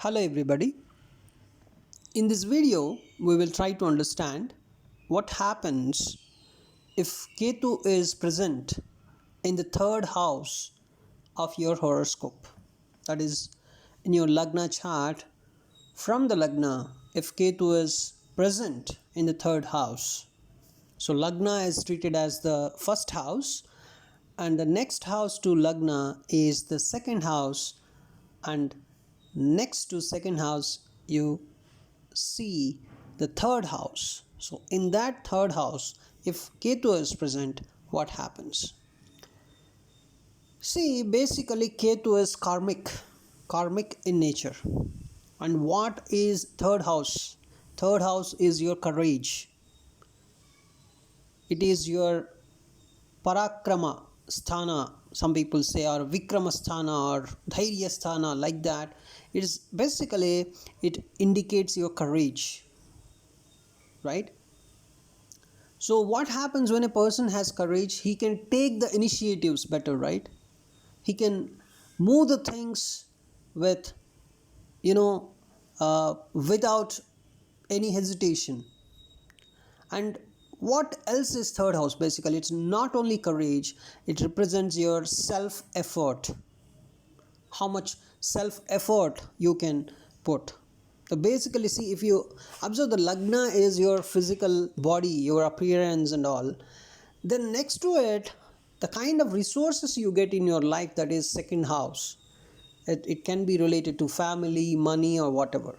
Hello everybody. In this video, we will try to understand what happens if Ketu is present in the third house of your horoscope. That is, in your Lagna chart, from the Lagna, if Ketu is present in the third house. So Lagna is treated as the first house, and the next house to Lagna is the second house, and next to second house you see the third house. So in that third house, if Ketu is present, what happens? See, basically Ketu is karmic in nature. And what is third house? Third house is your courage. It is your parakrama sthana, some people say, or vikrama sthana or dhairya sthana, like that. It is basically, it indicates your courage, right? So what happens when a person has courage? He can take the initiatives better, right? He can move the things with, without any hesitation. And what else is third house? Basically, it's not only courage, it represents your self effort. How much self effort you can put. So basically, see, if you observe, the Lagna is your physical body, your appearance and all. Then next to it, the kind of resources you get in your life, that is second house. It can be related to family, money, or whatever.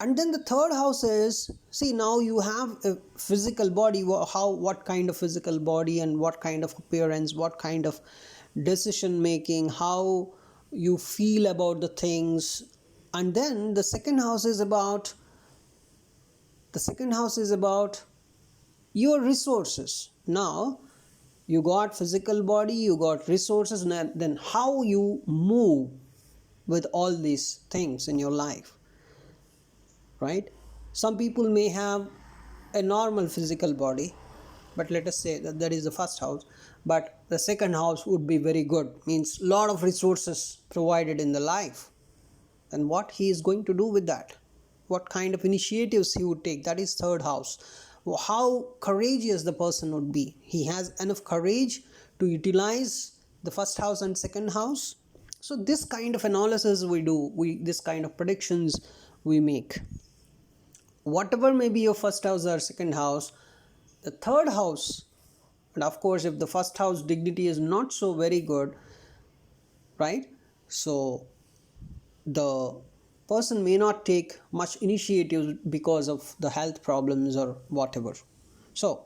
And then the third house is, see, now you have a physical body. What kind of physical body, and what kind of appearance, what kind of decision making, how you feel about the things. And then the second house is about your resources. Now you got physical body, you got resources, and then how you move with all these things in your life, right? Some people may have a normal physical body, but let us say that is the first house, but the second house would be very good, means lot of resources provided in the life. And what he is going to do with that, what kind of initiatives he would take, that is third house. How courageous the person would be. He has enough courage to utilize the first house and second house. So this kind of analysis we do, this kind of predictions we make. Whatever may be your first house or second house, the third house, and of course if the first house dignity is not so very good, right, so the person may not take much initiative because of the health problems or whatever. So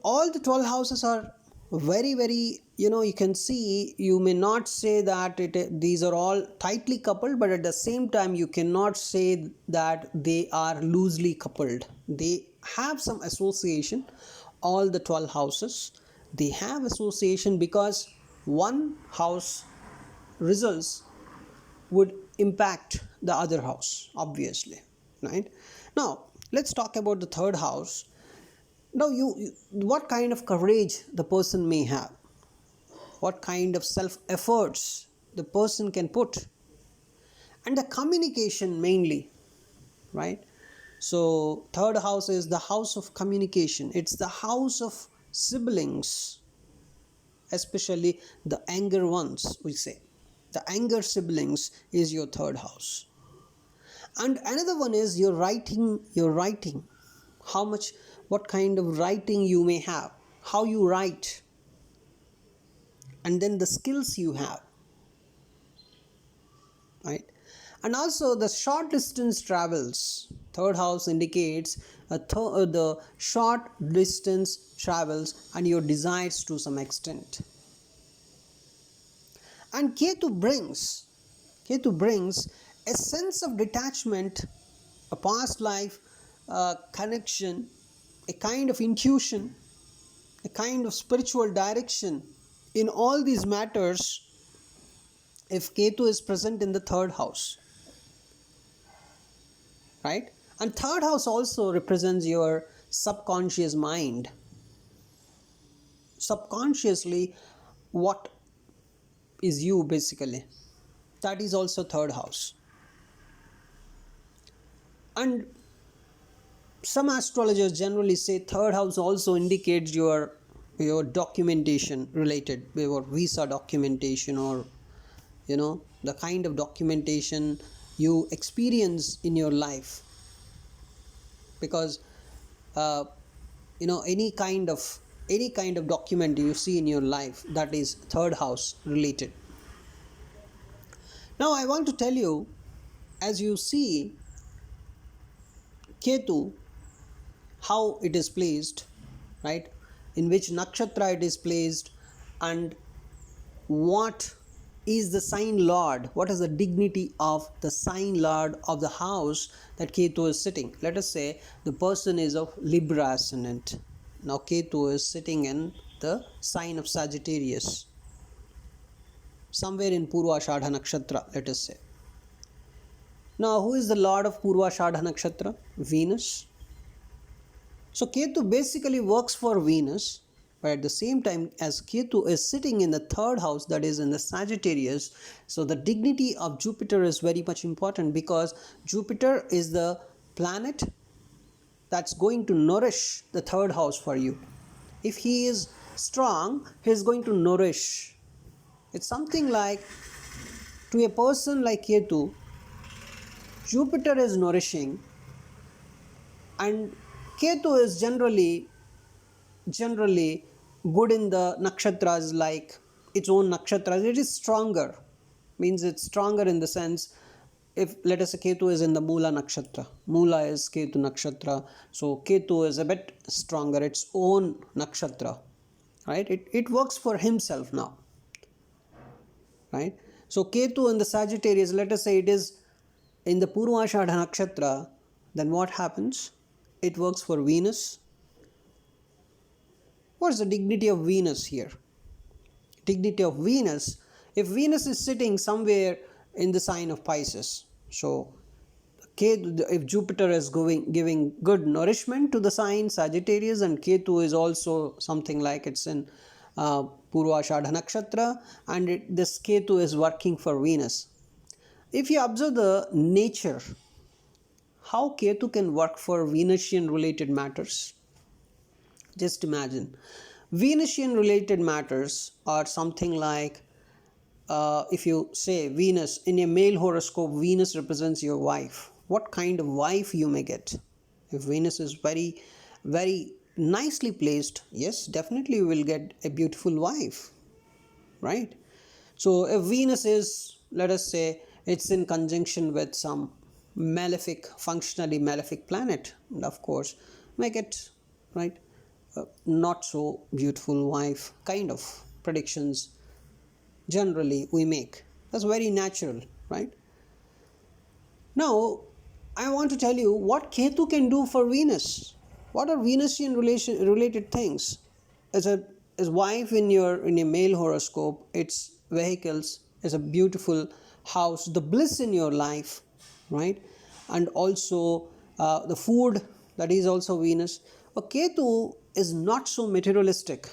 all the 12 houses are very, you can see, you may not say that these are all tightly coupled, but at the same time you cannot say that they are loosely coupled. They have some association. All the 12 houses, they have association, because one house results would impact the other house, obviously, right? Now let's talk about the third house. Now what kind of courage the person may have, what kind of self efforts the person can put, and the communication mainly, right? So third house is the house of communication. It's the house of siblings, especially the younger ones, we say. The younger siblings is your third house. And another one is your writing. How much, what kind of writing you may have, how you write, and then the skills you have, right? And also the short distance travels. Third house indicates the short distance travels and your desires to some extent. And Ketu brings a sense of detachment, a past life connection, a kind of intuition, a kind of spiritual direction in all these matters if Ketu is present in the third house, right? And third house also represents your subconscious mind. Subconsciously, what is you basically? that is also third house. And some astrologers generally say third house also indicates your documentation related, your visa documentation, or the kind of documentation you experience in your life. Because uh, any kind of document you see in your life, that is third house related. Now I want to tell you, as you see Ketu, how it is placed, right? In which nakshatra it is placed, and what is the sign lord, what is the dignity of the sign lord of the house that Ketu is sitting. Let us say the person is of Libra ascendant. Now Ketu is sitting in the sign of Sagittarius, somewhere in Purvashadha nakshatra, let us say. Now who is the lord of Purvashadha nakshatra? Venus. So Ketu basically works for Venus, but at the same time, as Ketu is sitting in the third house, that is in the Sagittarius, so the dignity of Jupiter is very much important, because Jupiter is the planet that's going to nourish the third house for you. If he is strong, he is going to nourish. It's something like, to a person like Ketu, Jupiter is nourishing, and Ketu is generally good in the nakshatras, like its own nakshatras. It is stronger, means it's stronger in the sense, if let us say Ketu is in the Mula nakshatra, Mula is Ketu nakshatra, so Ketu is a bit stronger, its own nakshatra, right? It works for himself now, right? So Ketu in the Sagittarius, let us say it is in the Purvashadha nakshatra, then what happens? It works for Venus. What is the dignity of Venus here? Dignity of Venus, if Venus is sitting somewhere in the sign of Pisces, so if Jupiter is giving good nourishment to the sign Sagittarius, and Ketu is also something like it's in Purvashadha nakshatra, and this Ketu is working for Venus. If you observe the nature, how Ketu can work for Venusian related matters, just imagine. Venusian related matters are something like, if you say Venus, in a male horoscope, Venus represents your wife. What kind of wife you may get? If Venus is very, very nicely placed, yes, definitely you will get a beautiful wife, right? So if Venus is, let us say, it's in conjunction with some malefic, functionally malefic planet, and of course, make it, right, not so beautiful wife, kind of predictions generally we make. That's very natural, right? Now I want to tell you what Ketu can do for Venus. What are Venusian related things? As wife in a male horoscope, its vehicles is a beautiful house, the bliss in your life, right? And also the food, that is also Venus. But Ketu is not so materialistic,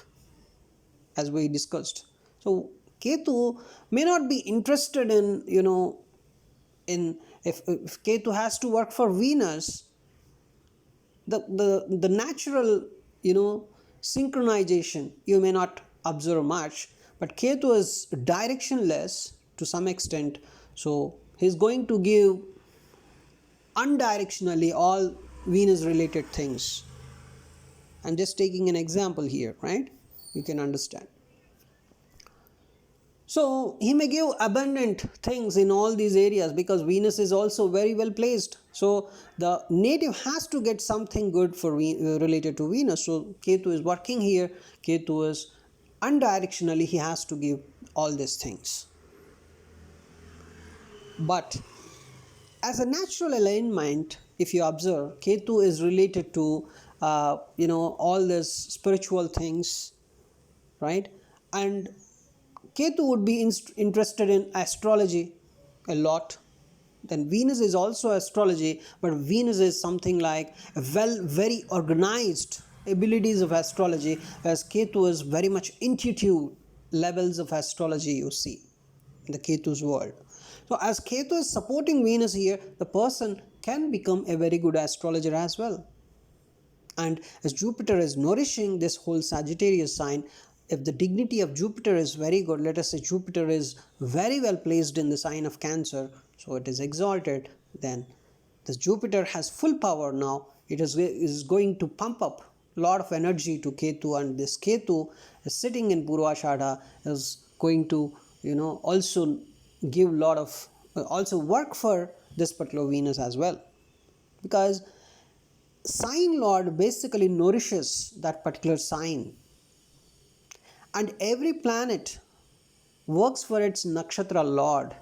as we discussed. So Ketu may not be interested in, if Ketu has to work for Venus, the natural, synchronization you may not observe much, but Ketu is directionless to some extent, so he's going to give undirectionally all Venus related things. I'm just taking an example here, right? You can understand. So he may give abundant things in all these areas, because Venus is also very well placed. So the native has to get something good for related to Venus. So Ketu is working here. Ketu is undirectionally, he has to give all these things. But as a natural alignment, if you observe, Ketu is related to all these spiritual things, right? And Ketu would be interested in astrology a lot. Then Venus is also astrology, but Venus is something like very organized abilities of astrology, whereas Ketu is very much intuitive levels of astrology you see in the Ketu's world. So as Ketu is supporting Venus here, the person can become a very good astrologer as well. And as Jupiter is nourishing this whole Sagittarius sign, if the dignity of Jupiter is very good, let us say Jupiter is very well placed in the sign of Cancer, so it is exalted, then this Jupiter has full power now. It is going to pump up a lot of energy to Ketu, and this Ketu is sitting in Purvashadha is going to, also give a lot of, also work for this particular Venus as well, because sign lord basically nourishes that particular sign, and every planet works for its nakshatra lord,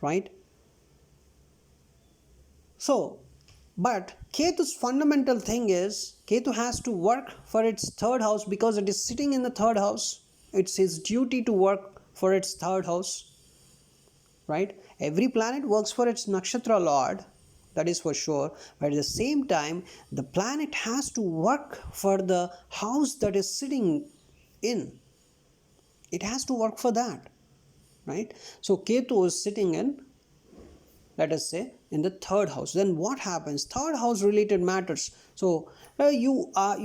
right? So but Ketu's fundamental thing is Ketu has to work for its third house, because it is sitting in the third house. It's his duty to work for its third house, right? Every planet works for its nakshatra lord, that is for sure, but at the same time the planet has to work for the house that is sitting in. It has to work for that, right? So Ketu is sitting in, let us say, in the third house. Then what happens? Third house related matters. So you are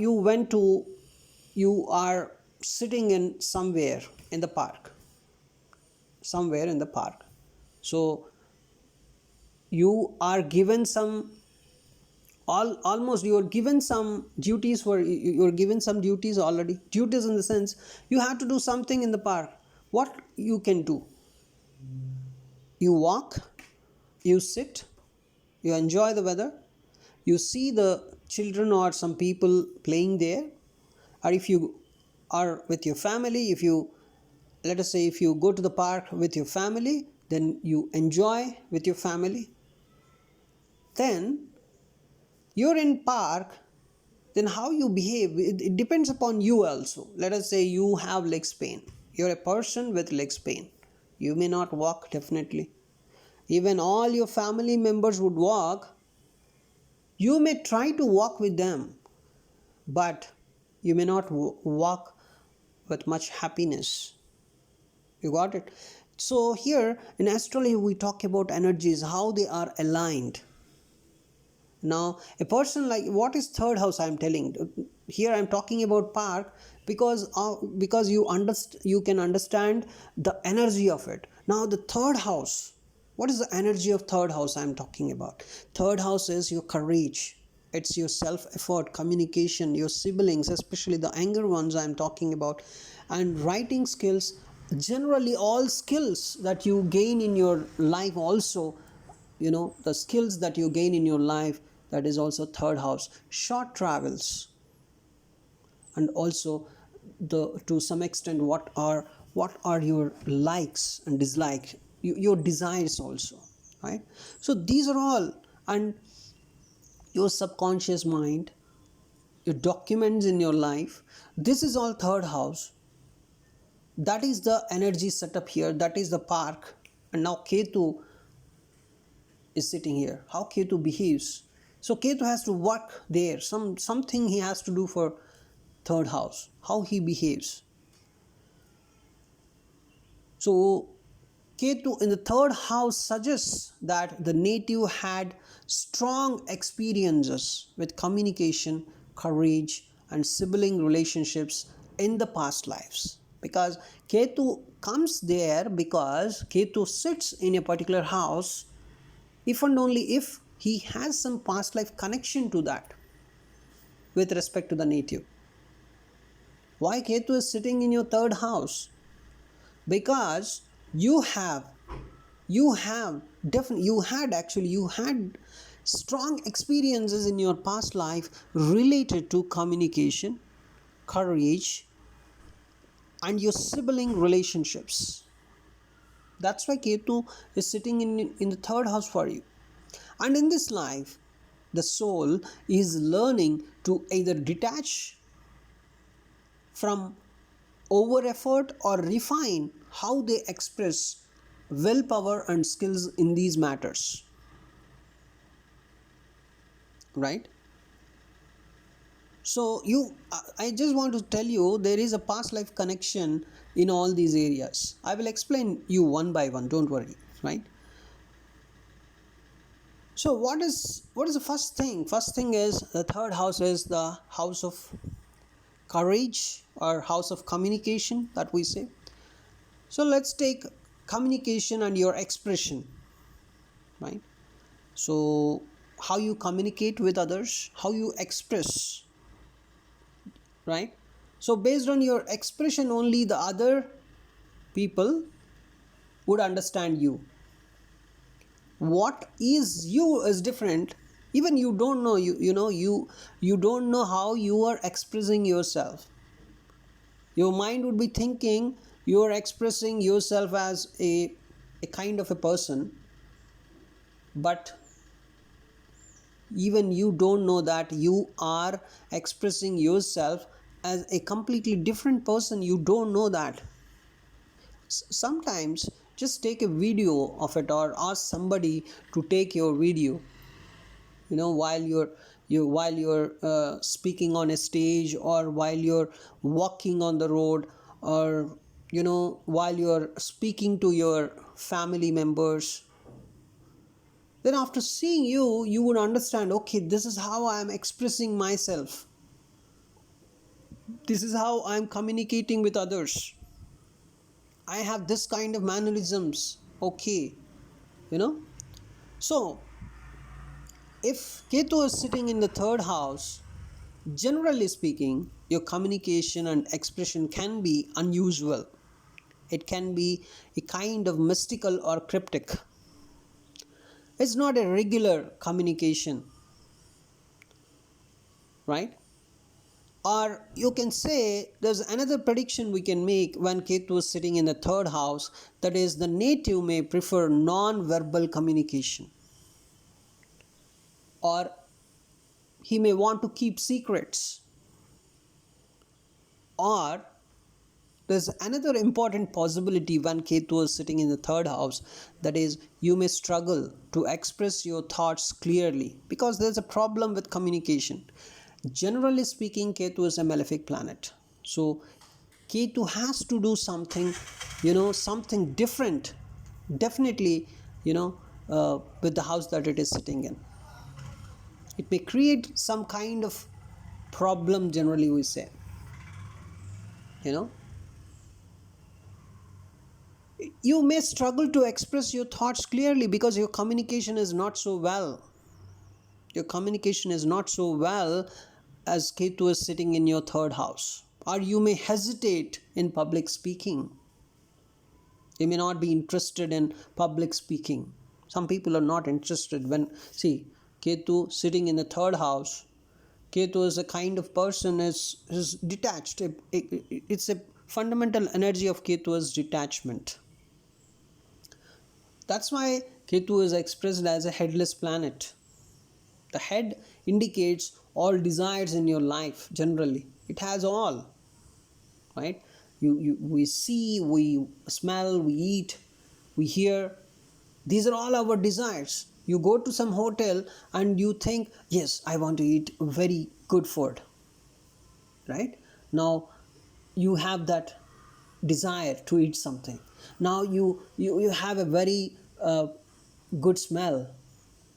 sitting in somewhere in the park. So you are given some, almost you are given some duties, you're given some duties already. Duties in the sense you have to do something in the park. What you can do? You walk, you sit, you enjoy the weather, you see the children or some people playing there, or if you are with your family, if you, let us say, if you go to the park with your family, then you enjoy with your family. Then you're in park, then how you behave, it depends upon you also. Let us say you have legs pain, you're a person with legs pain, you may not walk, definitely. Even all your family members would walk, you may try to walk with them, but you may not walk with much happiness. You got it? So here in astrology we talk about energies, how they are aligned. Now a person, like, what is third house? I'm telling here, I'm talking about park, because you can understand the energy of it. Now the third house, what is the energy of third house I'm talking about? Third house is your courage, it's your self effort, communication, your siblings, especially the younger ones I'm talking about, and writing skills, generally all skills that you gain in your life also, the skills that you gain in your life, that is also third house. Short travels, and also to some extent what are your likes and dislikes, your desires also, right? So these are all, and your subconscious mind, your documents in your life, this is all third house. That is the energy setup here, that is the park. And now Ketu is sitting here, how Ketu behaves. So Ketu has to work there, something he has to do for third house, how he behaves. So Ketu in the third house suggests that the native had strong experiences with communication, courage, and sibling relationships in the past lives. Because Ketu comes there, because Ketu sits in a particular house if and only if he has some past life connection to that with respect to the native. Why Ketu is sitting in your third house? Because you had strong experiences in your past life related to communication, courage, and your sibling relationships. That's why Ketu is sitting in the third house for you. And in this life, the soul is learning to either detach from over effort or refine how they express willpower and skills in these matters, right? So I just want to tell you there is a past life connection in all these areas. I will explain you one by one, don't worry, right? So what is the first thing? First thing is the third house is the house of courage or house of communication that we say. So let's take communication and your expression, right? So how you communicate with others, how you express, right? So based on your expression only the other people would understand you. What is you is different. Even you don't know, you don't know how you are expressing yourself. Your mind would be thinking you are expressing yourself as a kind of a person, but even you don't know that you are expressing yourself as a completely different person. You don't know that. Sometimes just take a video of it or ask somebody to take your video, while you're speaking on a stage, or while you're walking on the road, or while you're speaking to your family members. Then after seeing you would understand, okay, this is how I'm expressing myself, this is how I'm communicating with others, I have this kind of mannerisms. Okay, you know so if Ketu is sitting in the third house, generally speaking, your communication and expression can be unusual. It can be a kind of mystical or cryptic. It's not a regular communication, right? Or you can say there's another prediction we can make when Ketu is sitting in the third house, that is, the native may prefer non verbal communication, or he may want to keep secrets, or there's another important possibility when Ketu is sitting in the third house, that is, you may struggle to express your thoughts clearly because there's a problem with communication. Generally speaking, Ketu is a malefic planet. So, Ketu has to do something, something different, definitely, with the house that it is sitting in. It may create some kind of problem, generally, we say, you know. You may struggle to express your thoughts clearly because your communication is not so well. Your communication is not so well as Ketu is sitting in your third house. Or you may hesitate in public speaking. You may not be interested in public speaking. Some people are not interested when, see, Ketu sitting in the third house. Ketu is a kind of person is detached. It's a fundamental energy of Ketu is detachment. That's why Ketu is expressed as a headless planet. The head indicates all desires in your life, generally. It has all, right? We see, we smell, we eat, we hear. These are all our desires. You go to some hotel and you think, yes, I want to eat very good food, right? Now, you have that desire to eat something. Now you have a very good smell,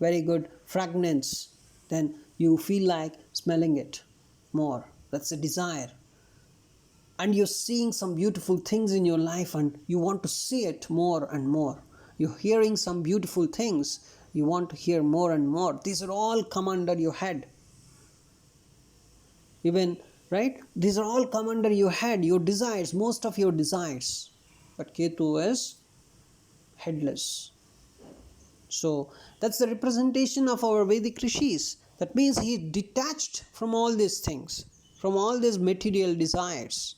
very good fragrance, then you feel like smelling it more. That's a desire. And you're seeing some beautiful things in your life and you want to see it more and more. You're hearing some beautiful things, you want to hear more and more. These are all come under your head. Even, right? These are all come under your head, your desires, most of your desires. But Ketu is headless. So that's the representation of our Vedic rishis. That means he is detached from all these things, from all these material desires.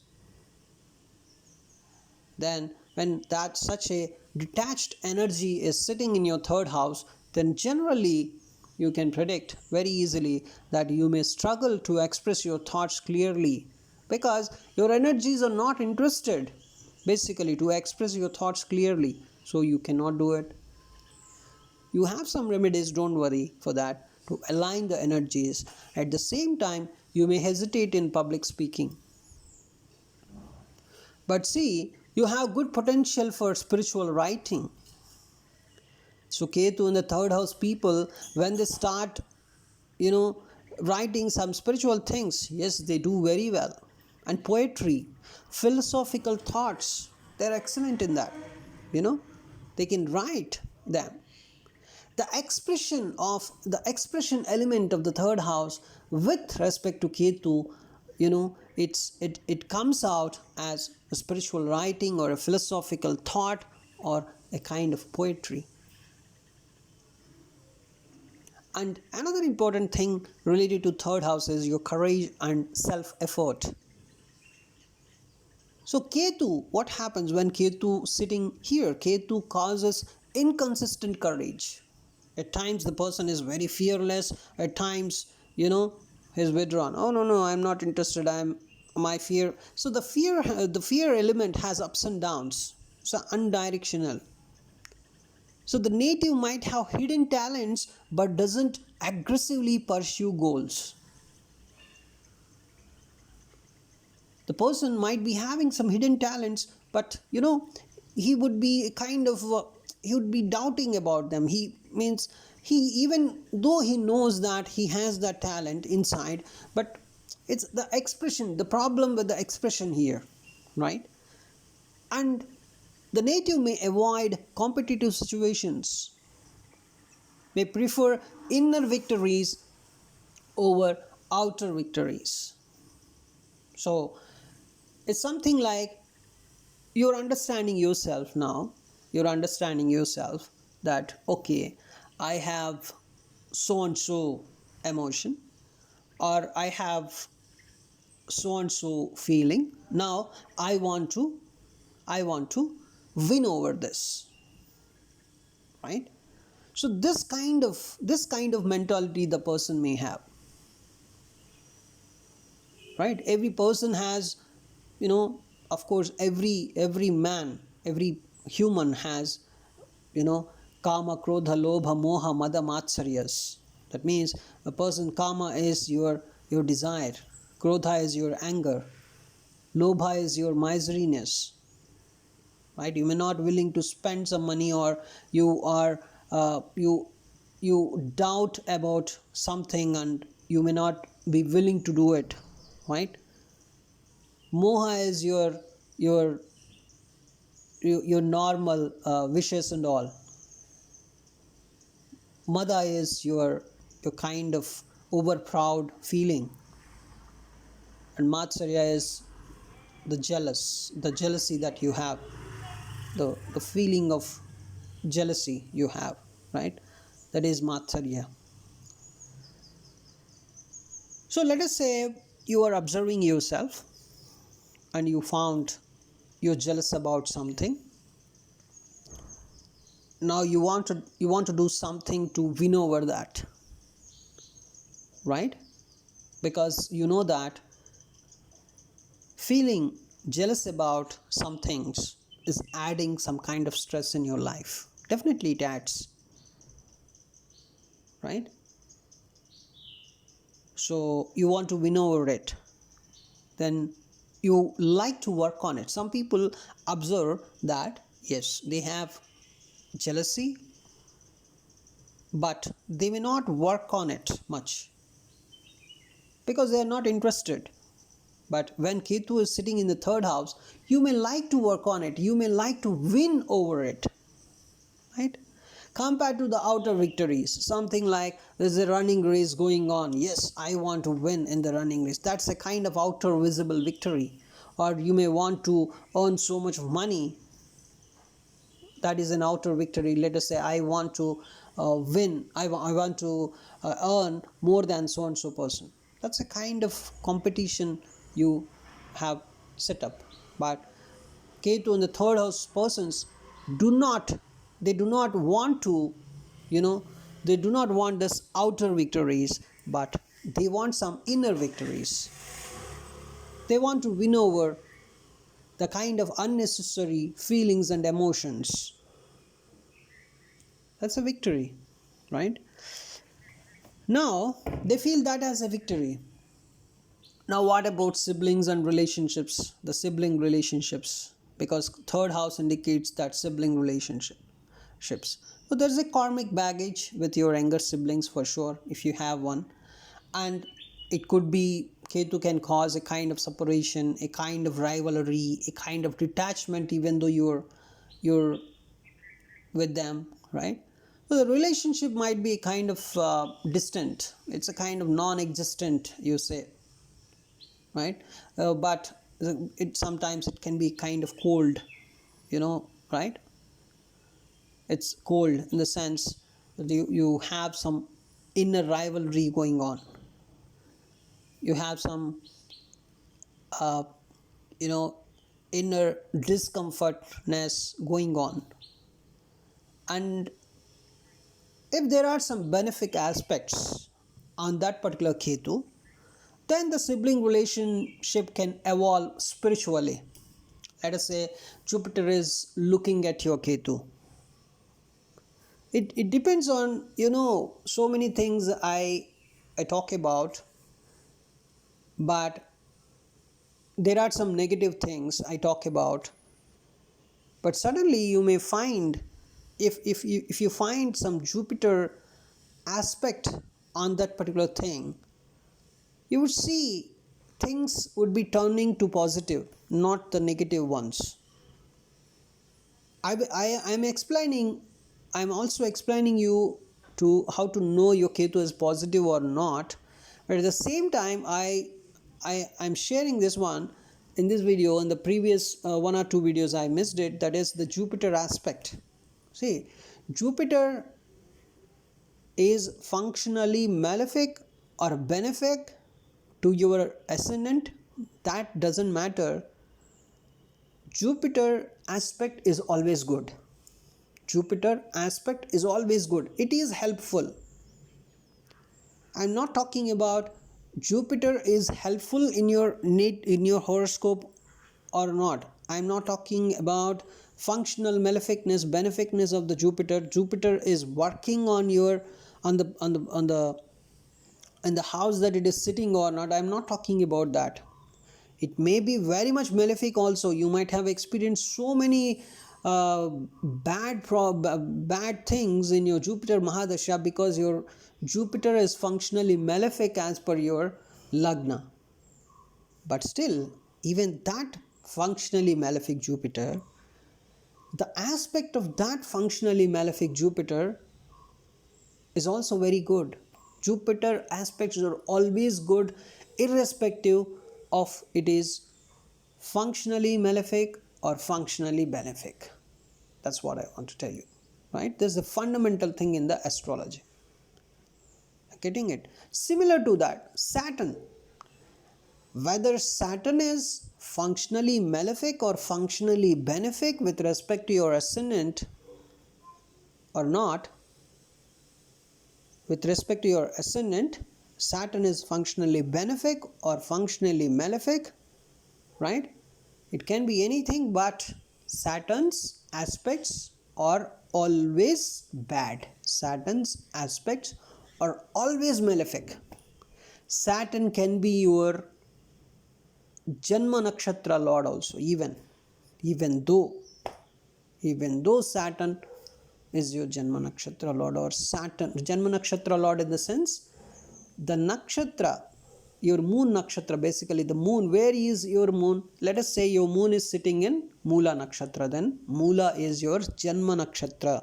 Then when that such a detached energy is sitting in your third house, then generally you can predict very easily that you may struggle to express your thoughts clearly because your energies are not interested basically to express your thoughts clearly, so you cannot do it. You have some remedies, don't worry for that, to align the energies. At the same time, You may hesitate in public speaking. But see, you have good potential for spiritual writing. So Ketu in the third house people, when they start, you know, writing some spiritual things, yes, they do very well. And poetry, philosophical thoughts, they're excellent in that. You know, they can write them. The expression element of the third house with respect to Ketu, it comes out as a spiritual writing or a philosophical thought or a kind of poetry. And another important thing related to third house is your courage and self effort. So Ketu, what happens when Ketu sitting here? Ketu causes inconsistent courage. At times the person is very fearless. At times, he's withdrawn. Oh no, I'm not interested. I'm my fear. So the fear element has ups and downs. So undirectional. So the native might have hidden talents but doesn't aggressively pursue goals. The person might be having some hidden talents, but he would be he would be doubting about them. He even though he knows that he has that talent inside, but it's the expression, the problem with the expression here, right? And the native may avoid competitive situations, may prefer inner victories over outer victories. So it's something like you're understanding yourself now. You're understanding yourself that, okay, I have so and so emotion, or I have so and so feeling. Now I want to win over this, right? So this kind of mentality the person may have, right? Every person has, of course, every man, every human has, you know kama, krodha, lobha, moha, mada, matsaryas. That means a person, kama is your desire, krodha is your anger, lobha is your miserliness, right? You may not willing to spend some money, or you are you doubt about something and you may not be willing to do it, right? Moha is your normal wishes and all. Mada is your kind of over proud feeling, and Matsarya is the jealousy that you have, the feeling of jealousy you have, right? That is Matsarya. So let us say you are observing yourself and you found you're jealous about something. Now you want to do something to win over that, right? Because you know that feeling jealous about some things is adding some kind of stress in your life. Definitely it adds, right? So you want to win over it, then you like to work on it. Some people observe that yes, they have jealousy, but they may not work on it much because they are not interested. But when Ketu is sitting in the third house, you may like to work on it, you may like to win over it, right? Compared to the outer victories, something like there's a running race going on. Yes, I want to win in the running race. That's a kind of outer visible victory. Or you may want to earn so much money. That is an outer victory. Let us say I want to win. I want to earn more than so and so person. That's a kind of competition you have set up. But Ketu and the third house persons do not want to, they do not want this outer victories, but they want some inner victories. They want to win over the kind of unnecessary feelings and emotions. That's a victory, right? Now they feel that as a victory. Now, what about siblings and relationships? The sibling relationships, because third house indicates that sibling relationships. So there's a karmic baggage with your younger siblings for sure, if you have one, and it could be Ketu can cause a kind of separation, a kind of rivalry, a kind of detachment, even though you're with them, right? So the relationship might be a kind of distant. It's a kind of non-existent, you say, right? But it sometimes it can be kind of cold, right? It's cold in the sense that you have some inner rivalry going on. You have some uh, you know inner discomfortness going on, and if there are some benefic aspects on that particular Ketu, then the sibling relationship can evolve spiritually. Let us say Jupiter is looking at your Ketu. It depends on so many things I talk about, but there are some negative things I talk about. But suddenly you may find, if you find some Jupiter aspect on that particular thing, you would see things would be turning to positive, not the negative ones. I'm explaining, I'm also explaining you to how to know your Ketu is positive or not. But at the same time, I'm sharing this one in this video. In the previous one or two videos, I missed it. That is the Jupiter aspect. See, Jupiter is functionally malefic or benefic to your ascendant. That doesn't matter. Jupiter aspect is always good. Jupiter aspect is always good. It is helpful. I'm not talking about Jupiter is helpful in your horoscope or not. I'm not talking about functional maleficness, beneficness of the Jupiter. Jupiter is working on your on the in the house that it is sitting or not. I'm not talking about that. It may be very much malefic also. You might have experienced so many bad things in your Jupiter Mahadasha because your Jupiter is functionally malefic as per your Lagna. But still, even that functionally malefic Jupiter, the aspect of that functionally malefic Jupiter is also very good. Jupiter aspects are always good, irrespective of it is functionally malefic or functionally benefic. That's what I want to tell you, right? There's a fundamental thing in the astrology. Getting it? Similar to that, Saturn. Whether Saturn is functionally malefic or functionally benefic with respect to your ascendant or not, with respect to your ascendant, Saturn is functionally benefic or functionally malefic, right? It can be anything, but Saturn's aspects are always bad. Saturn's aspects are always malefic. Saturn can be your Janma Nakshatra Lord also, even though Saturn is your Janma Nakshatra Lord, or Saturn, Janma Nakshatra Lord in the sense, the nakshatra, your moon nakshatra, basically the moon. Where is your moon? Let us say your moon is sitting in Mula nakshatra, then Mula is your Janma nakshatra.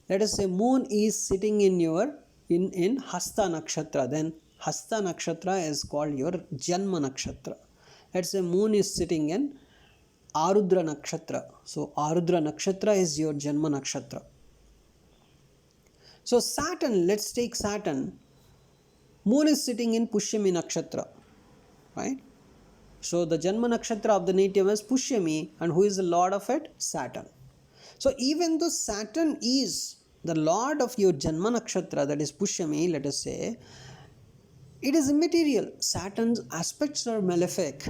Let us say moon is sitting in your in Hasta nakshatra, then Hasta nakshatra is called your Janma nakshatra. Let's say moon is sitting in Arudra nakshatra, so Arudra nakshatra is your Janma nakshatra. So Saturn, let's take Saturn. Moon is sitting in Pushyami nakshatra, right? So the Janma nakshatra of the native is Pushyami, and who is the lord of it? Saturn. So even though Saturn is the lord of your Janma nakshatra, that is Pushyami, let us say, it is immaterial. Saturn's aspects are malefic.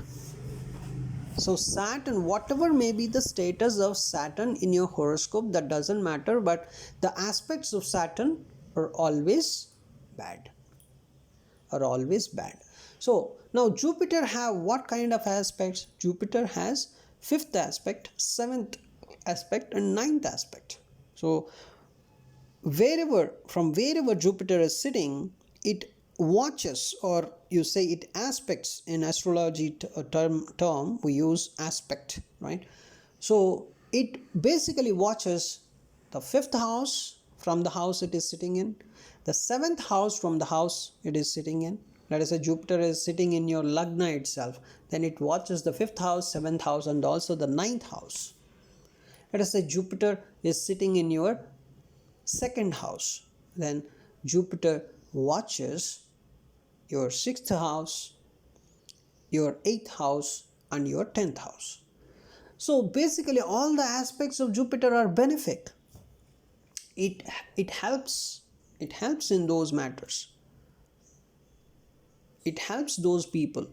So Saturn, whatever may be the status of Saturn in your horoscope, that doesn't matter, but the aspects of Saturn are always bad. So Now Jupiter have what kind of aspects? Jupiter has fifth aspect, seventh aspect, and ninth aspect. So wherever Jupiter is sitting, it watches, or you say it aspects. In astrology term we use aspect, right? So it basically watches the fifth house from the house it is sitting in, the seventh house from the house it is sitting in. Let us say Jupiter is sitting in your lagna itself, then it watches the fifth house, seventh house, and also the ninth house. Let us say Jupiter is sitting in your second house, then Jupiter watches your sixth house, your eighth house, and your 10th house. So basically all the aspects of Jupiter are benefic. It helps in those matters. It helps those people.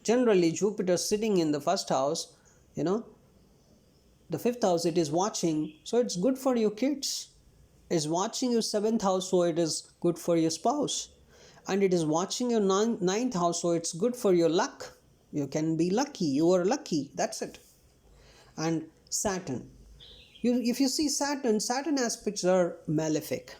Generally Jupiter sitting in the first house, the fifth house it is watching, so it's good for your kids. Is watching your seventh house, so it is good for your spouse. And it is watching your ninth house, so it's good for your luck. You can be lucky, you are lucky, that's it. And Saturn, if you see Saturn aspects are malefic.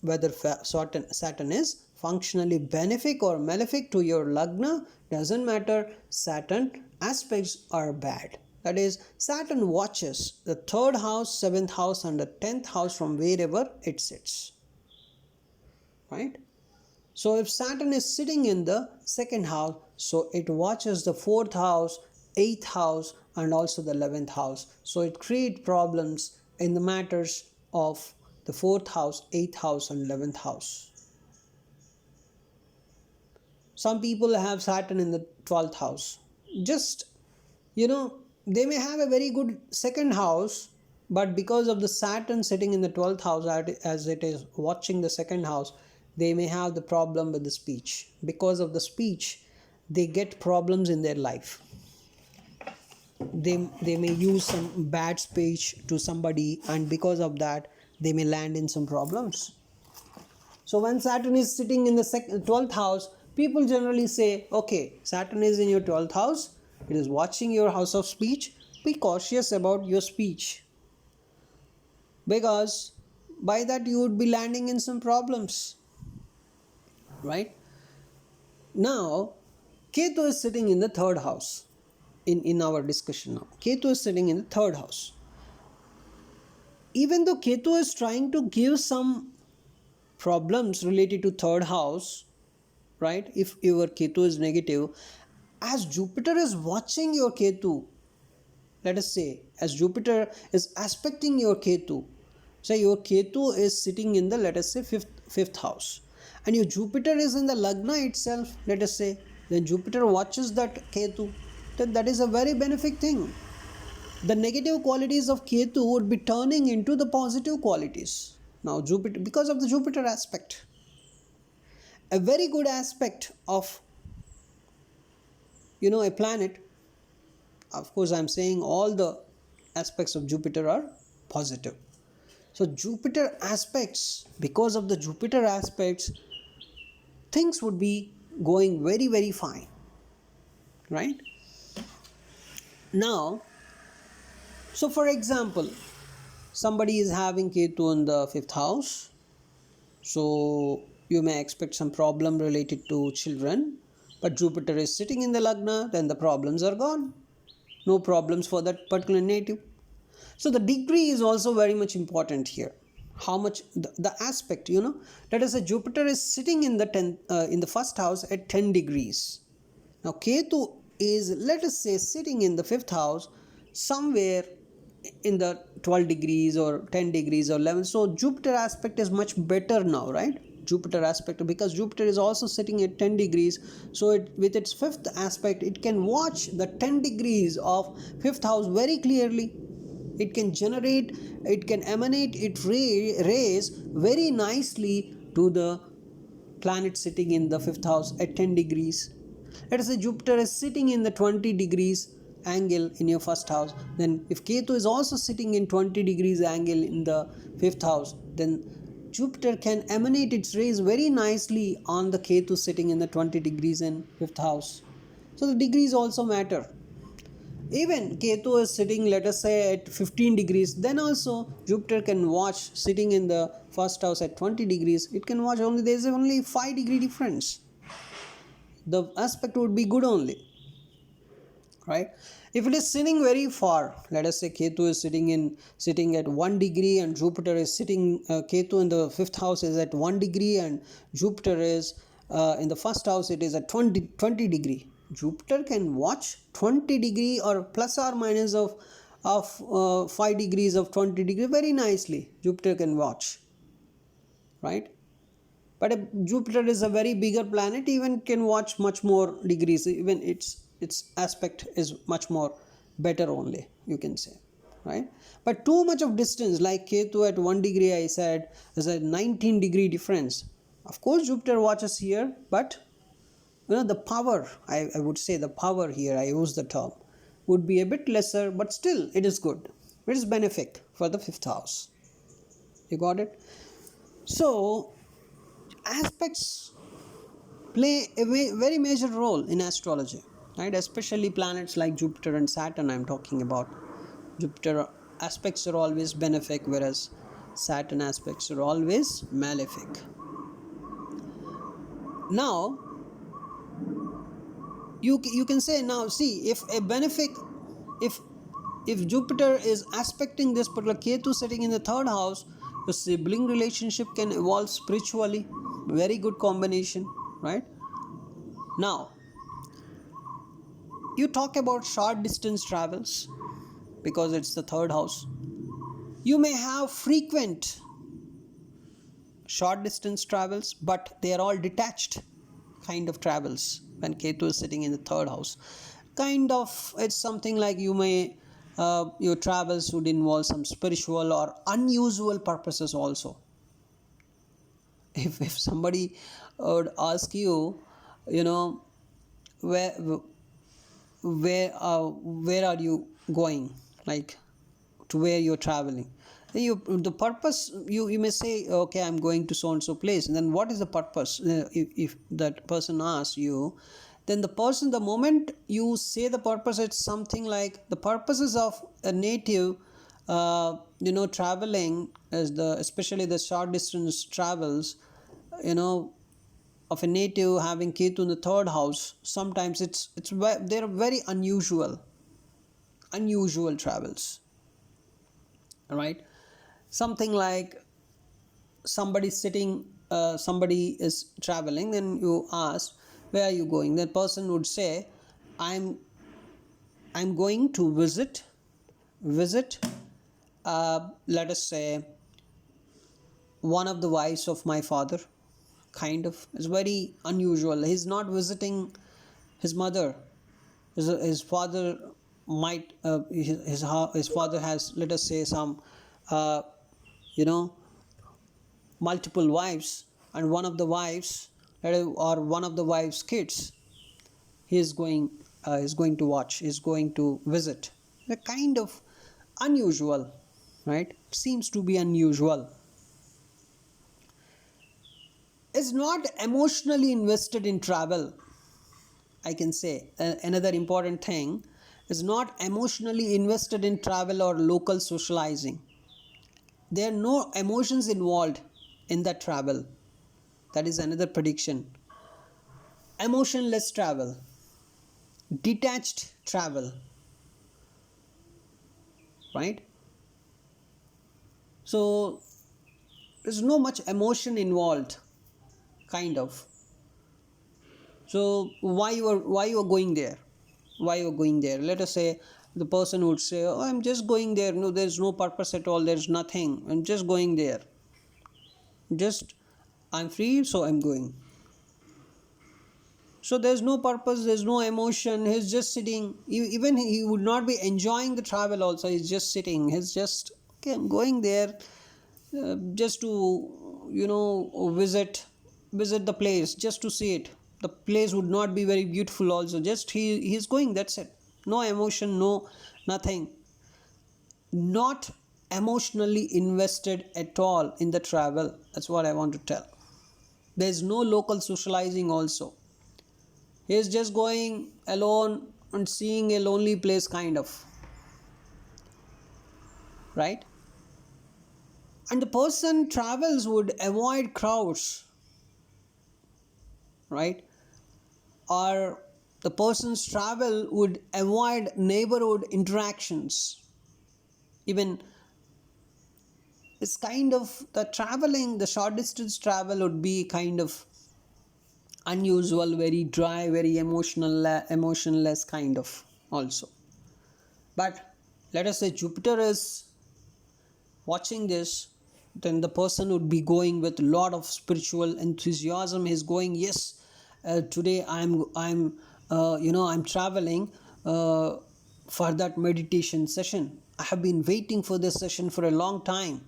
Whether Saturn is functionally benefic or malefic to your lagna doesn't matter. Saturn aspects are bad. That is, Saturn watches the third house, seventh house, and the 10th house from wherever it sits, right? So if Saturn is sitting in the second house, so it watches the fourth house, eighth house, and also the 11th house. So it creates problems in the matters of the fourth house, eighth house, and 11th house. Some people have Saturn in the 12th house. Just, they may have a very good second house, but because of the Saturn sitting in the 12th house as it is watching the second house, they may have the problem with the speech. Because of the speech, they get problems in their life. They may use some bad speech to somebody, and because of that they may land in some problems. So when Saturn is sitting in the 12th house, people generally say, okay, Saturn is in your 12th house, it is watching your house of speech, be cautious about your speech, because by that you would be landing in some problems, right? Now Ketu is sitting in the third house. In our discussion now, Ketu is sitting in the third house. Even though Ketu is trying to give some problems related to third house, right? If your Ketu is negative, as Jupiter is watching your Ketu, let us say, as Jupiter is aspecting your Ketu, say your Ketu is sitting in the, let us say, fifth house, and your Jupiter is in the lagna itself, let us say, then Jupiter watches that Ketu, then that is a very benefic thing. The negative qualities of Ketu would be turning into the positive qualities. Now Jupiter, because of the Jupiter aspect, a very good aspect of a planet. Of course, I'm saying all the aspects of Jupiter are positive. So Jupiter aspects, because of the Jupiter aspects, things would be going very, very fine, right? Now, so for example, somebody is having Ketu in the fifth house, so you may expect some problem related to children, but Jupiter is sitting in the lagna, then the problems are gone. No problems for that particular native. So the degree is also very much important here. How much the aspect, let us say Jupiter is sitting in the first house at 10 degrees. Now Ketu is, let us say, sitting in the fifth house somewhere in the 12 degrees or 10 degrees or 11. So Jupiter aspect is much better now, right? Jupiter aspect, because Jupiter is also sitting at 10 degrees, so with its fifth aspect it can watch the 10 degrees of fifth house very clearly. It can emanate its rays very nicely to the planet sitting in the fifth house at 10 degrees. Let us say Jupiter is sitting in the 20 degrees angle in your first house, then if Ketu is also sitting in 20 degrees angle in the fifth house, then Jupiter can emanate its rays very nicely on the Ketu sitting in the 20 degrees in fifth house. So the degrees also matter. Even Ketu is sitting, let us say, at 15 degrees, then also Jupiter can watch sitting in the first house at 20 degrees. It can watch only, there is only 5-degree difference. The aspect would be good only, right? If it is sitting very far, let us say Ketu is sitting at 1 degree and Jupiter is sitting, Ketu in the fifth house is at 1 degree and Jupiter is in the first house, it is at 20 degree. Jupiter can watch 20 degree or plus or minus of 5 degrees of 20 degree very nicely. Jupiter can watch, right? But if Jupiter is a very bigger planet, even can watch much more degrees, even its aspect is much more better only, you can say, right? But too much of distance, like Ketu at 1 degree, I said, is a 19-degree difference. Of course Jupiter watches here, but the power, I would say the power here, I use the term, would be a bit lesser, but still it is good. It is benefic for the fifth house. You got it? So aspects play a very major role in astrology, right? Especially planets like Jupiter and Saturn, I'm talking about. Jupiter aspects are always benefic, whereas Saturn aspects are always malefic. Now you can say, now see, if a benefic, if Jupiter is aspecting this particular Ketu sitting in the third house, the sibling relationship can evolve spiritually. Very good combination, right? Now you talk about short distance travels, because it's the third house. You may have frequent short distance travels, but they are all detached kind of travels when Ketu is sitting in the third house. Kind of, it's something like you may your travels would involve some spiritual or unusual purposes also. If somebody would ask you, where where are you going, like to where you're traveling, the purpose, you may say, okay, I'm going to so and so place, and then what is the purpose? If that person asks you, then the moment you say the purpose, it's something like the purposes of a native traveling, especially the short distance travels, of a native having Ketu in the third house. Sometimes they're very unusual travels, right? Something like somebody is traveling, then you ask, where are you going? That person would say, I'm going to visit let us say one of the wives of my father. Kind of, it's very unusual. He's not visiting his mother. His father might his father has, let us say, some multiple wives, and one of the wives, or one of the wives' kids, he is going to watch, is going to visit. A kind of unusual, right? Seems to be unusual. Is not emotionally invested in travel. I can say another important thing is not emotionally invested in travel or local socializing. There are no emotions involved in that travel. That is another prediction. Emotionless travel, detached travel, right? So there's no much emotion involved, kind of. So why you are going there? Why you are going there? Let us say the person would say, oh, I'm just going there. No, there's no purpose at all. There's nothing. I'm just going there. Just, I'm free, so I'm going. So there's no purpose, there's no emotion. He's just sitting. Even he would not be enjoying the travel also. He's just sitting. He's just, okay, I'm going there just to, visit the place, just to see it. The place would not be very beautiful also. Just he's going, that's it. No emotion, no nothing. Not emotionally invested at all in the travel. That's what I want to tell. There's no local socializing also. He is just going alone and seeing a lonely place, kind of, right? And the person travels would avoid crowds, right? Or the person's travel would avoid neighborhood interactions. Even it's kind of the traveling, the short distance travel would be kind of unusual, very dry, very emotionless kind of also. But let us say Jupiter is watching this, then the person would be going with a lot of spiritual enthusiasm. He's going, yes, today I'm traveling for that meditation session. I have been waiting for this session for a long time.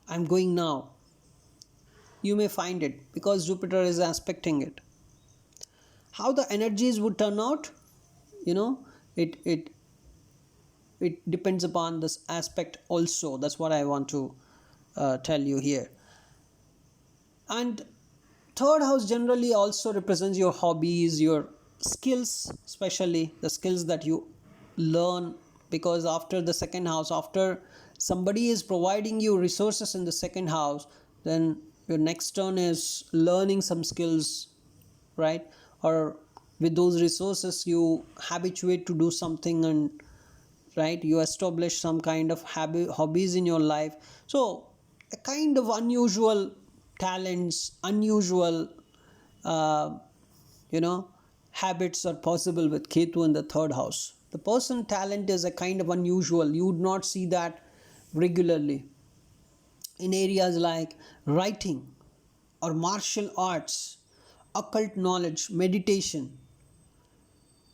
I'm going now. You may find it because Jupiter is aspecting it. How the energies would turn out, you know, it it depends upon this aspect also. That's what I want to tell you here. And third house generally also represents your hobbies, your skills, especially the skills that you learn, because after the second house, after somebody is providing you resources in the second house, then your next turn is learning some skills, right? Or with those resources you habituate to do something, and right, you establish some kind of hobbies in your life. So a kind of unusual talents, unusual uh, you know habits are possible with Ketu in the third house. The person talent is a kind of unusual. You would not see that regularly in areas like writing or martial arts, occult knowledge, meditation.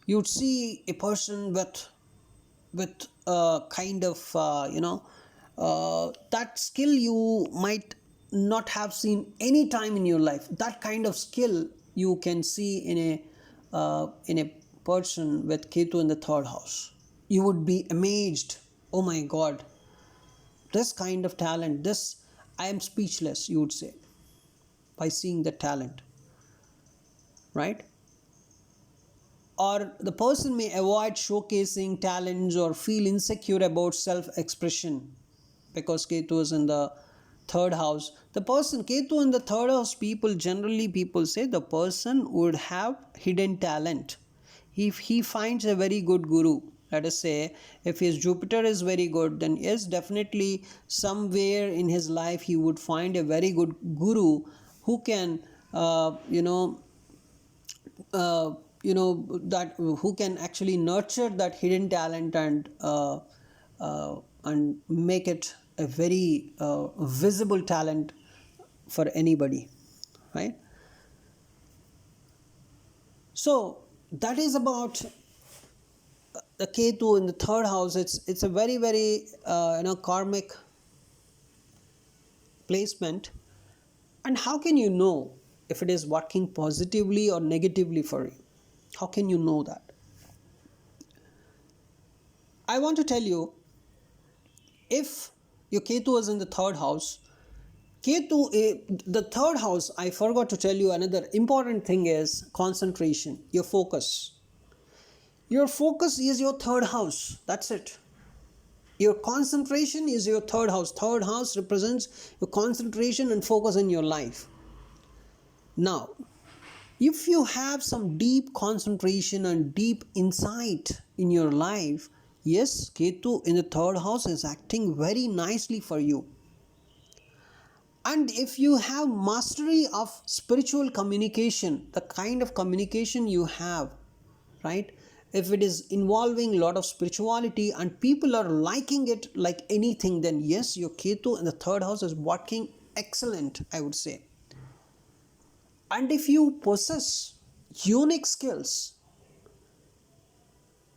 You would see a person with kind of that skill you might not have seen any time in your life. That kind of skill you can see in a person with Ketu in the third house. You would be amazed. Oh my God, this kind of talent, this, I am speechless, you would say, by seeing the talent, right? Or the person may avoid showcasing talents or feel insecure about self expression because Ketu is in the third house. The person, Ketu in the third house, people say the person would have hidden talent. If he finds a very good guru, let us say if his Jupiter is very good, then yes, definitely somewhere in his life he would find a very good guru who can uh, that who can actually nurture that hidden talent and make it a very visible talent for anybody, right? So that is about the Ketu in the third house. It's a very very karmic placement. And how can you know if it is working positively or negatively for you? How can you know that? I want to tell you, if your Ketu is in the third house, the third house, I forgot to tell you another important thing is concentration, your focus. Your focus is your third house. That's it. Your concentration is your third house. Third house represents your concentration and focus in your life. Now, if you have some deep concentration and deep insight in your life, yes, Ketu in the third house is acting very nicely for you. And if you have mastery of spiritual communication, the kind of communication you have, right? If it is involving a lot of spirituality and people are liking it like anything, then yes, your Ketu in the third house is working excellent, I would say. And if you possess unique skills,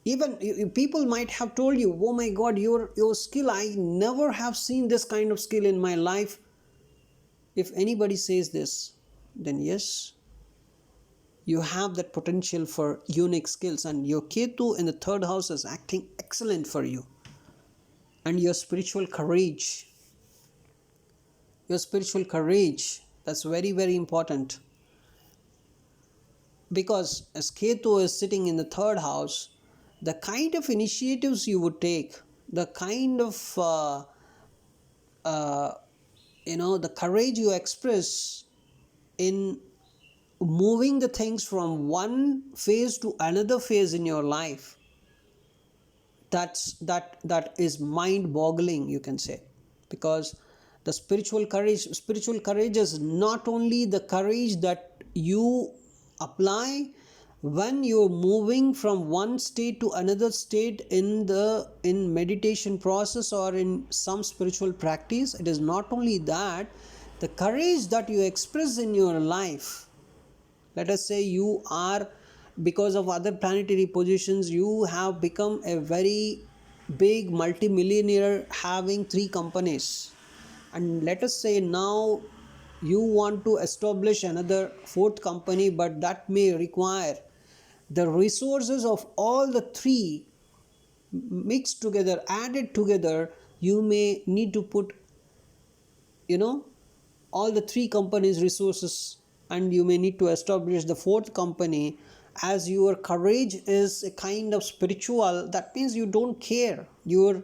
even people might have told you, oh my God, your skill, I never have seen this kind of skill in my life. If anybody says this, then yes, you have that potential for unique skills, and your Ketu in the third house is acting excellent for you. And your spiritual courage, that's very very important. because as Ketu is sitting in the third house, the kind of initiatives you would take, the kind of uh, the courage you express in moving the things from one phase to another phase in your life, that is mind boggling, you can say. Because the spiritual courage is not only the courage that you apply when you're moving from one state to another state in meditation process or in some spiritual practice. It is not only that, the courage that you express in your life. Let us say you are, because of other planetary positions, you have become a very big multimillionaire having 3 companies, and let us say now you want to establish another fourth company, but that may require the resources of all the three mixed together, added together. You may need to put, you know all the 3 companies resources, and you may need to establish the fourth company. As your courage is a kind of spiritual, that means you don't care. You're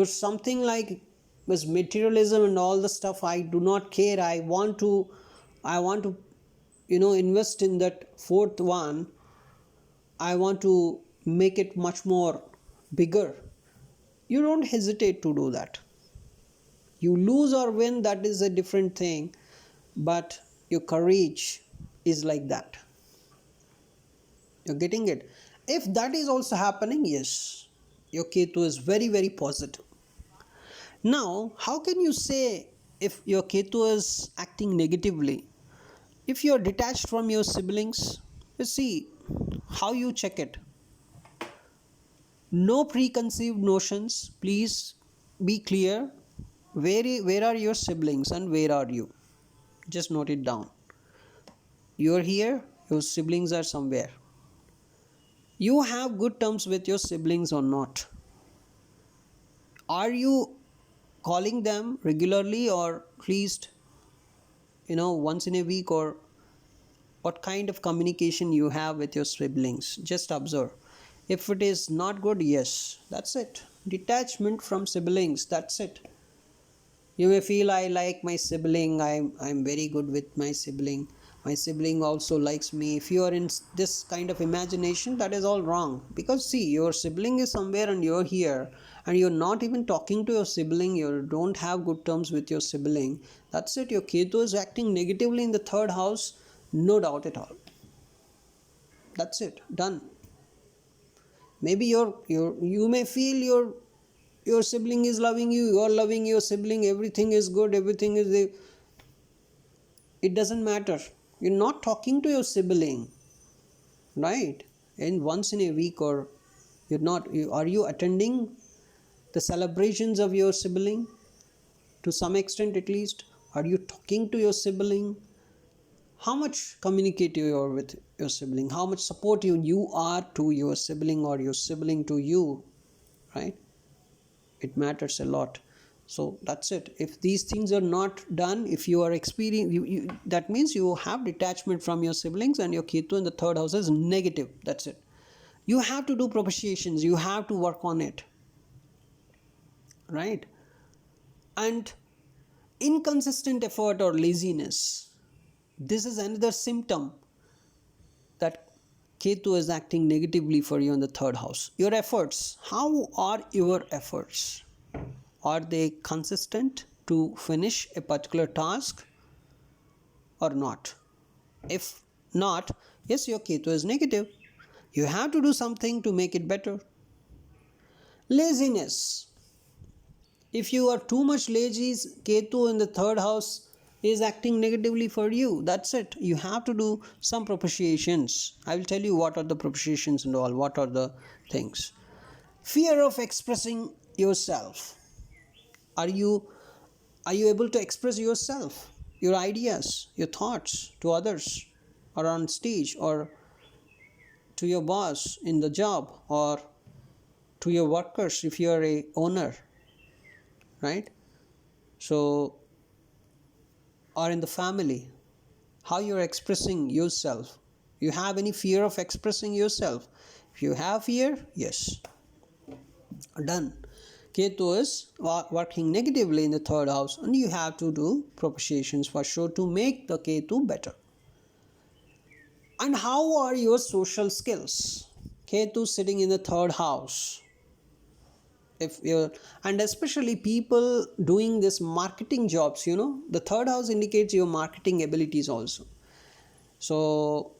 something like this materialism and all the stuff. I do not care. I want to invest in that fourth one. I want to make it much more bigger. You don't hesitate to do that. You lose or win, that is a different thing, but your courage is like that. You're getting it? If that is also happening, yes, your Ketu is very, very positive. Now, how can you say if your Ketu is acting negatively? If you're detached from your siblings, you see how you check it. No preconceived notions, please be clear. Where are your siblings and where are you? Just note it down. You're here, your siblings are somewhere. You have good terms with your siblings or not? Are you calling them regularly, or at least once in a week? Or what kind of communication you have with your siblings? Just observe. If it is not good, yes, that's it. Detachment from siblings, that's it. You may feel, I like my sibling, I'm very good with my sibling also likes me. If you are in this kind of imagination, that is all wrong. Because see, your sibling is somewhere and you're here, and you're not even talking to your sibling, you don't have good terms with your sibling. That's it. Your Ketu is acting negatively in the third house, no doubt at all. That's it, done. Maybe you may feel your sibling is loving you, you're loving your sibling, everything is good, everything is the, it doesn't matter. You're not talking to your sibling, right? And once in a week, or are you attending the celebrations of your sibling to some extent at least? Are you talking to your sibling? How much communicative you are with your sibling? How much supportive you are to your sibling, or your sibling to you, right? It matters a lot. So that's it. If these things are not done, if you are experiencing that means you have detachment from your siblings, and your Ketu in the third house is negative. That's it. You have to do propitiations, you have to work on it, right? And inconsistent effort or laziness, this is another symptom that Ketu is acting negatively for you in the third house. Your efforts, how are your efforts? Are they consistent to finish a particular task or not? If not, yes, your Ketu is negative. You have to do something to make it better. Laziness. If you are too much lazy, Ketu in the third house is acting negatively for you. That's it. You have to do some propitiations. I will tell you what are the propitiations and all, what are the things. Fear of expressing yourself. Are you able to express yourself, your ideas, your thoughts to others, or on stage, or to your boss in the job, or to your workers if you are a owner, right? So, or in the family, how you're expressing yourself, You have any fear of expressing yourself? If you have fear, yes, done. Ketu is working negatively in the third house, and you have to do propitiations for sure to make the Ketu better. And how are your social skills? Ketu sitting in the third house. If you're, and especially people doing this marketing jobs, the third house indicates your marketing abilities also. So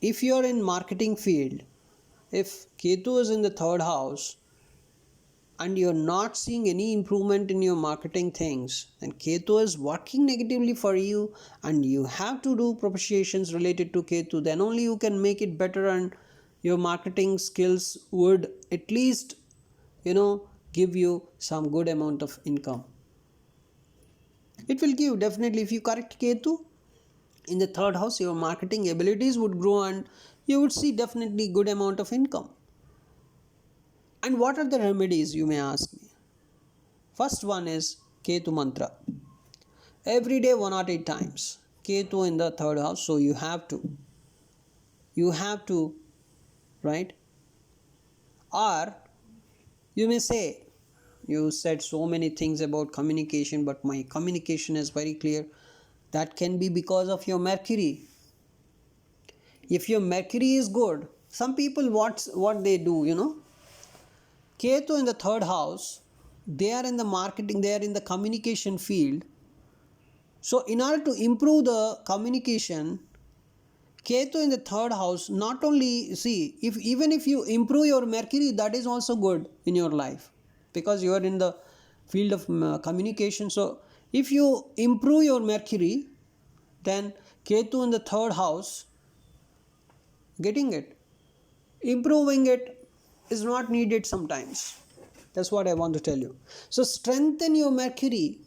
if you're in marketing field, if Ketu is in the third house and you're not seeing any improvement in your marketing things, then Ketu is working negatively for you, and you have to do propitiations related to Ketu. Then only you can make it better, and your marketing skills would at least give you some good amount of income. It will give, definitely, if you correct Ketu in the third house, your marketing abilities would grow, and you would see definitely good amount of income. And what are the remedies, you may ask me? First one is Ketu mantra. Every day 108 times. Ketu in the third house, so you have to, right? Or you may say, you said so many things about communication, but my communication is very clear. That can be because of your Mercury. If your Mercury is good, some people what they do, Ketu in the third house, they are in the marketing, they are in the communication field. So in order to improve the communication, Ketu in the third house, not only, see, even if you improve your Mercury, that is also good in your life, because you are in the field of communication. So if you improve your Mercury, then Ketu in the third house, getting it, improving it is not needed sometimes. That's what I want to tell you. So strengthen your Mercury,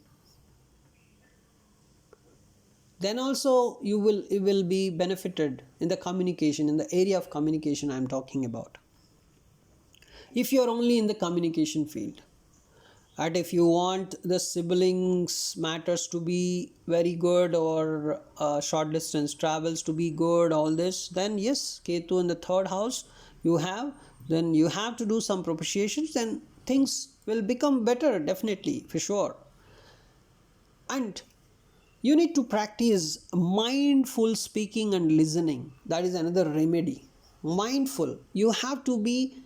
then also you will be benefited in the communication, in the area of communication I am talking about. If you are only in the communication field, and if you want the siblings matters to be very good, or short distance travels to be good, all this, then yes, Ketu in the third house then you have to do some propitiations, then things will become better, definitely, for sure. And you need to practice mindful speaking and listening. That is another remedy. Mindful. You have to be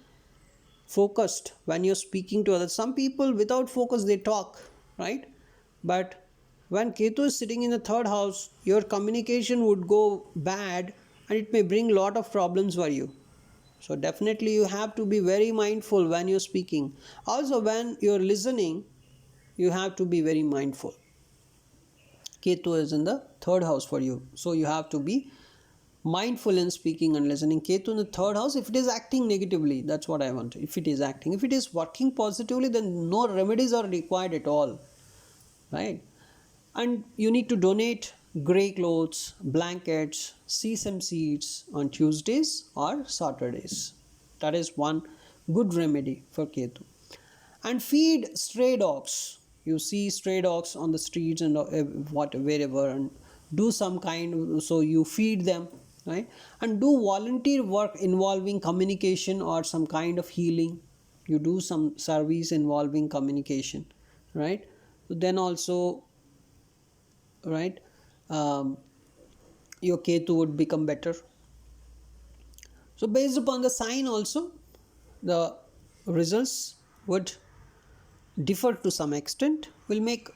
focused when you're speaking to others. Some people without focus they talk, right? But when Ketu is sitting in the third house, your communication would go bad, and it may bring a lot of problems for you. So definitely you have to be very mindful when you're speaking. Also when you're listening, you have to be very mindful. Ketu is in the third house for you. So you have to be mindful in speaking and listening. Ketu in the third house, if it is acting negatively, that's what I want. If it is acting, if it is working positively, then no remedies are required at all, right? And you need to donate grey clothes, blankets, sesame seeds on Tuesdays or Saturdays. That is one good remedy for Ketu. And feed stray dogs. You see stray dogs on the streets and wherever, and do some kind, so you feed them, right? And do volunteer work involving communication or some kind of healing. You do some service involving communication, right? So then also, right, your Ketu would become better. So based upon the sign also, the results would differ to some extent. We'll make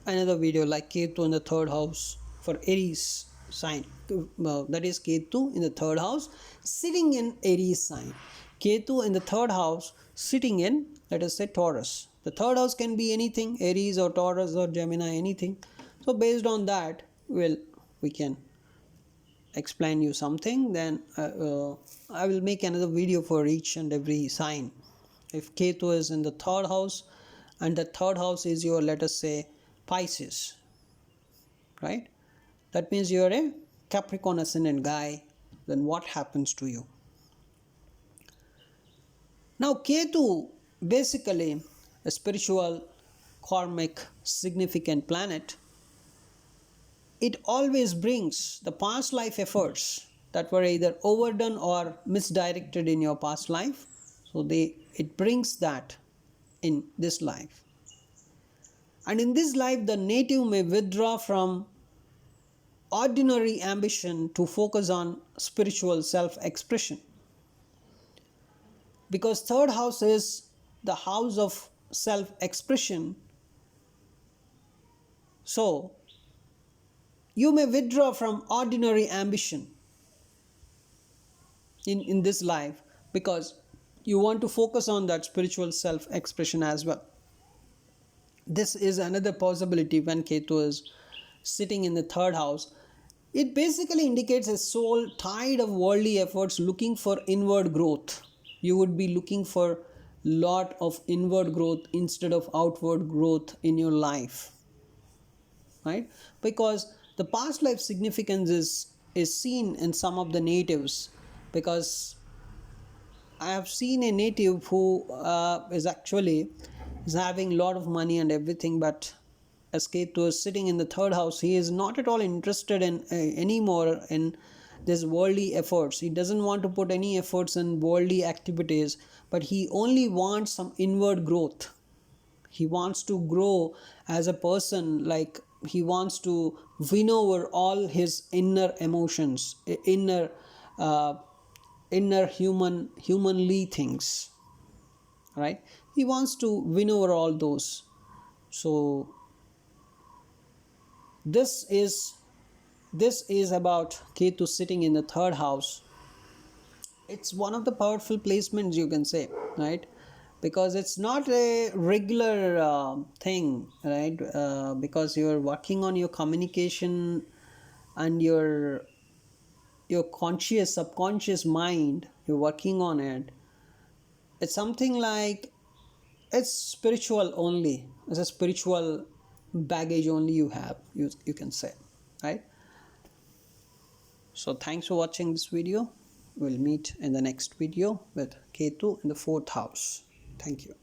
another video like Ketu in the third house for Aries sign. That is Ketu in the third house sitting in Aries sign. Ketu in the third house sitting in, let us say, Taurus. The third house can be anything, Aries or Taurus or Gemini, anything. So based on that, we can explain you something. Then I will make another video for each and every sign. If Ketu is in the third house, and the third house is your, let us say, Pisces, right? That means you're a Capricorn ascendant guy. Then what happens to you? Now Ketu, basically a spiritual, karmic, significant planet. it always brings the past life efforts that were either overdone or misdirected in your past life. So it brings that in this life. And in this life, the native may withdraw from ordinary ambition to focus on spiritual self-expression. Because third house is the house of self-expression. So you may withdraw from ordinary ambition in this life because you want to focus on that spiritual self-expression as well. This is another possibility when Ketu is sitting in the third house. It basically indicates a soul tired of worldly efforts looking for inward growth. You would be looking for lot of inward growth instead of outward growth in your life, right? Because the past life significance is seen in some of the natives, because I have seen a native who is having a lot of money and everything, but as Ketu is sitting in the third house, he is not at all interested in anymore in this worldly efforts. He doesn't want to put any efforts in worldly activities, but he only wants some inward growth. He wants to grow as a person, like he wants to win over all his inner emotions, uh, inner humanly things, right? He wants to win over all those. So this is about Ketu sitting in the third house. It's one of the powerful placements, you can say, right? Because it's not a regular thing, right? Because you're working on your communication and your conscious subconscious mind, you're working on it. It's something like it's spiritual only. It's a spiritual baggage only you have, you can say, right? So thanks for watching this video. We'll meet in the next video with Ketu in the fourth house. Thank you.